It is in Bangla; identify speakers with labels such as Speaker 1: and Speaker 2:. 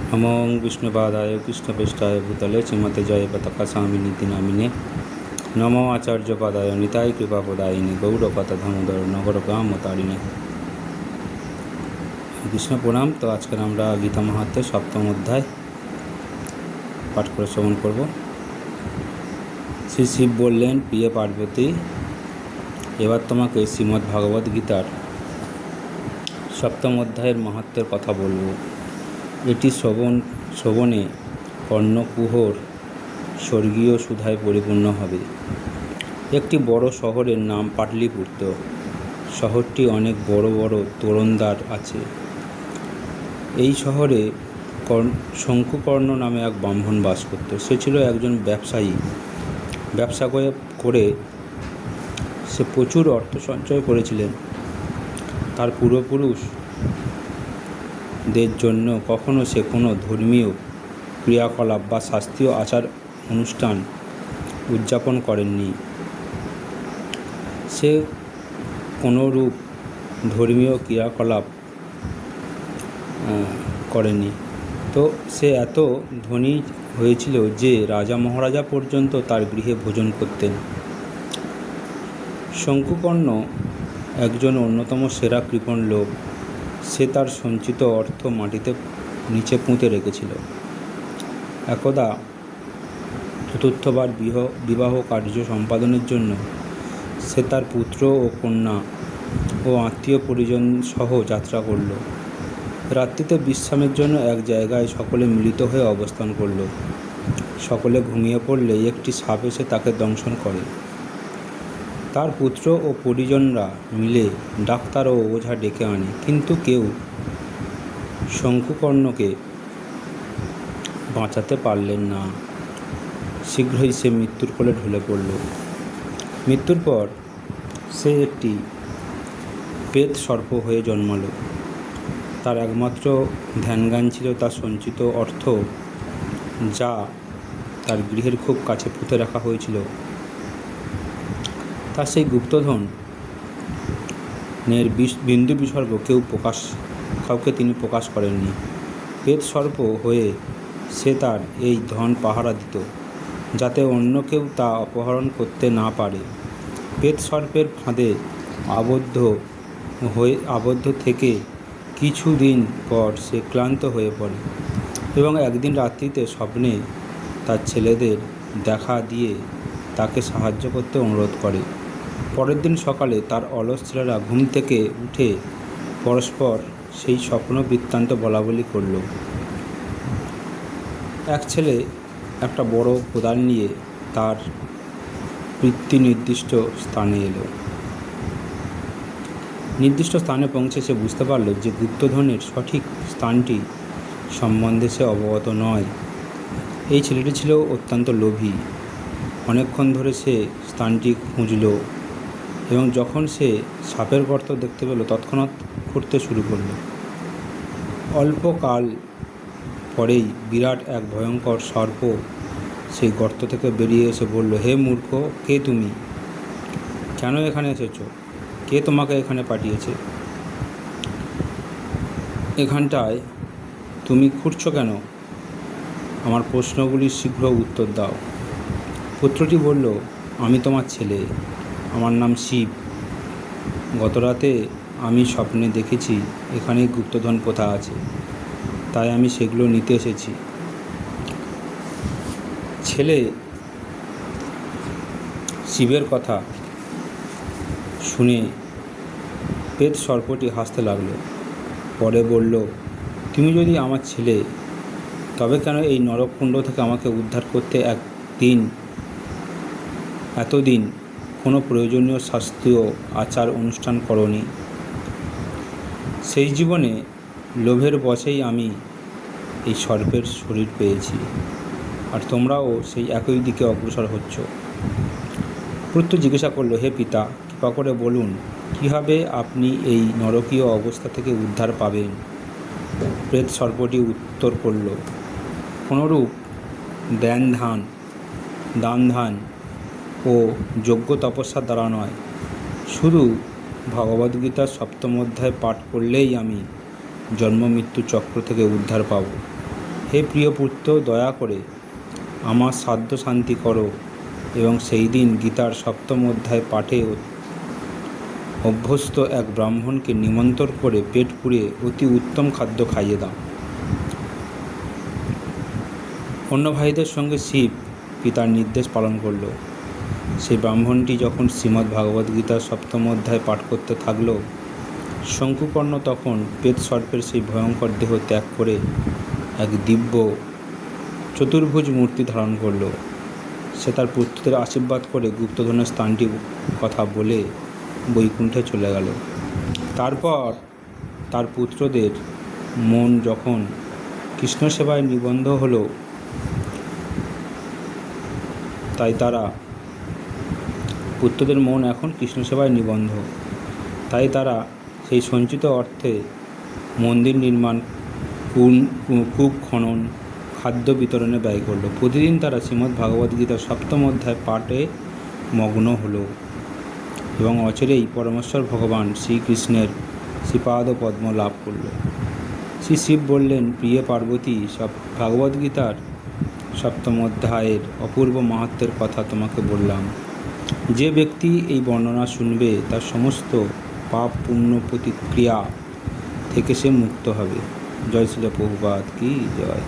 Speaker 1: नमो विष्णुपादाय कृष्णपृष्ठाय भूतले श्रीमते जय पताका स्वामी नीति नामिने नमो आचार्यपादाय निताय कृपापदायिने गौरपथ दामोदर नगर ग्राम तारिणे कृष्ण प्रणाम। तो आज के আমরা गीता महात्म्य सप्तम अध्याय पाठ করে শ্রবণ করব। শ্রী শিব বললেন, প্রিয় পার্বতী, এবার তোমাকে শ্রীমদ্ ভাগবত গীতার সপ্তম অধ্যায়ের মাহাত্ম্যের কথা বলবো। এটি শ্রবণে কর্ণকুহর স্বর্গীয় সুধায় পরিপূর্ণ হবে। একটি বড় শহরের নাম পাটলিপুত্র। শহরটি অনেক বড় বড় তোরণদ্বার আছে। এই শহরে শঙ্কুকর্ণ নামে এক ব্রাহ্মণ বাস করত। সে ছিল একজন ব্যবসায়ী। ব্যবসা করে সে প্রচুর অর্থ সঞ্চয় করেছিলেন। তার পূর্বপুরুষদের জন্য কখনো সে কোনো ধর্মীয় ক্রিয়াকলাপ বা শাস্ত্রীয় আচার অনুষ্ঠান উদযাপন করেননি। সে কোনোরূপ ধর্মীয় ক্রিয়াকলাপ করেনি। তো সে এত ধনী হয়েছিল যে রাজা মহারাজা পর্যন্ত তার গৃহে ভোজন করতেন। শঙ্কুকর্ণ একজন অন্যতম সেরা কৃপণ লোক। সে তার সঞ্চিত অর্থ মাটিতে নিচে পুঁতে রেখেছিল। একদা চতুর্থবার বিবাহ কার্য সম্পাদনের জন্য সে তার পুত্র ও কন্যা ও আত্মীয় পরিজন সহ যাত্রা করল। রাত্রিতে বিশ্রামের জন্য এক জায়গায় সকলে মিলিত হয়ে অবস্থান করল। সকলে ঘুমিয়ে পড়লে একটি সাপ এসে তাকে দংশন করে। তার পুত্র ও পরিজনরা মিলে ডাক্তার ও ওঝা ডেকে আনে, কিন্তু কেউ শঙ্কুকর্ণকে বাঁচাতে পারলেন না। শীঘ্রই সে মৃত্যুর কোলে ঢলে পড়ল। মৃত্যুর পর সে একটি প্রেত সর্প হয়ে জন্মালো। তার একমাত্র ধ্যানজ্ঞান ছিল তার সঞ্চিত অর্থ, যা তার গৃহের খুব কাছে পুঁতে রাখা হয়েছিল। তার সেই গুপ্তধনের বিন্দু বিসর্গ কাউকে তিনি প্রকাশ করেননি। প্রেত সর্প হয়ে সে তার এই ধন পাহারা দিত, যাতে অন্য কেউ তা অপহরণ করতে না পারে। প্রেত সর্পের ফাঁদে আবদ্ধ থেকে কিছুদিন পর সে ক্লান্ত হয়ে পড়ে এবং একদিন রাত্রিতে স্বপ্নে তার ছেলেদের দেখা দিয়ে তাকে সাহায্য করতে অনুরোধ করে। পরের দিন সকালে তার অলস ছেলেরা ঘুম থেকে উঠে পরস্পর সেই স্বপ্ন বৃত্তান্ত বলাবলি করল। এক ছেলে একটা বড় কোদাল নিয়ে তার পিতৃ নির্দিষ্ট স্থানে এলো। নির্দিষ্ট স্থানে পৌঁছে সে বুঝতে পারল যে গুপ্তধনের সঠিক স্থানটি সম্বন্ধে সে অবগত নয়। এই ছেলেটি ছিল অত্যন্ত লোভী। অনেকক্ষণ ধরে সে স্থানটি খুঁজল এবং যখন সে সাপের গর্ত দেখতে পেল, তৎক্ষণাৎ খুঁড়তে শুরু করল। অল্পকাল পরেই বিরাট এক ভয়ঙ্কর সর্প সেই গর্ত থেকে বেরিয়ে এসে বলল, হে মূর্খ, কে তুমি? কেন এখানে এসেছো? কে তোমাকে এখানে পাঠিয়েছে? এখানটায় তুমি খুঁড়ছো কেন? আমার প্রশ্নগুলির শীঘ্র উত্তর দাও। পুত্রটি বলল, আমি তোমার ছেলে, আমার নাম শিব। গতরাতে আমি স্বপ্নে দেখেছি এখানে গুপ্তধন কোথা আছে, তাই আমি সেগুলো নিতে এসেছি। ছেলে শিবের কথা শুনে প্রেত সর্পটি হাসতে লাগলো। পরে বলল, তুমি যদি আমার ছেলে, তবে কেন এই নরককুণ্ড থেকে আমাকে উদ্ধার করতে এতদিন কোনো প্রয়োজনীয় শাস্ত্রীয় আচার অনুষ্ঠান করনি? সেই জীবনে লোভের বশেই আমি এই সর্পের শরীর পেয়েছি, আর তোমরাও সেই একই দিকে অগ্রসর হচ্ছ। পুত্র জিজ্ঞাসা করল, হে পিতা, কৃপা করে বলুন, কীভাবে আপনি এই নরকীয় অবস্থা থেকে উদ্ধার পাবেন? প্রেত সর্পটি উত্তর করল, কোনোরূপ দান ধ্যান ও যোগ্য তপস্যার দ্বারা নয়, শুধু ভগবদ্গীতার সপ্তম অধ্যায় পাঠ করলেই আমি জন্ম মৃত্যু চক্র থেকে উদ্ধার পাব। হে প্রিয় পুত্র, দয়া করে আমার সাধ্য শান্তি করো এবং সেই দিন গীতার 7ম অধ্যায় পাঠে অভ্যস্ত এক ব্রাহ্মণকে নিমন্ত্রণ করে পেট পুড়িয়ে অতি উত্তম খাদ্য খাইয়ে দাও। অন্য ভাইদের সঙ্গে শিব পিতার নির্দেশ পালন করল। সেই ব্রাহ্মণটি যখন শ্রীমদ্ ভাগবদ্গীতার 7ম অধ্যায় পাঠ করতে থাকল, শঙ্কুকর্ণ তখন প্রেত সর্পের সেই ভয়ঙ্কর দেহ ত্যাগ করে এক দিব্য চতুর্ভুজ মূর্তি ধারণ করল। সে তার পুত্রদের আশীর্বাদ করে গুপ্তধনের স্থানটির কথা বলে বৈকুণ্ঠে চলে গেল। তারপর তার পুত্রদের মন যখন কৃষ্ণ সেবায় নিবন্ধ হলো, পুত্রদের মন এখন কৃষ্ণ সেবায় নিবন্ধ, তাই তারা সেই সঞ্চিত অর্থে মন্দির নির্মাণ, কূপ খনন, খাদ্য বিতরণে ব্যয় করল। প্রতিদিন তারা শ্রীমদ্ ভাগবদ্গীতার 7ম অধ্যায় পাঠে মগ্ন হলো এবং অচিরেই পরমেশ্বর ভগবান শ্রীকৃষ্ণের শ্রীপাদ পদ্ম লাভ করল। শ্রী শিব বললেন, প্রিয় পার্বতী, ভাগবদ্গীতার 7ম অধ্যায়ের অপূর্ব মাহাত্ম্যের কথা তোমাকে বললাম। যে ব্যক্তি এই বর্ণনা শুনবে তার সমস্ত পাপ পুণ্য প্রতিক্রিয়া থেকে সে মুক্ত হবে। জয় শ্রীল প্রভুপাদ কি জয়।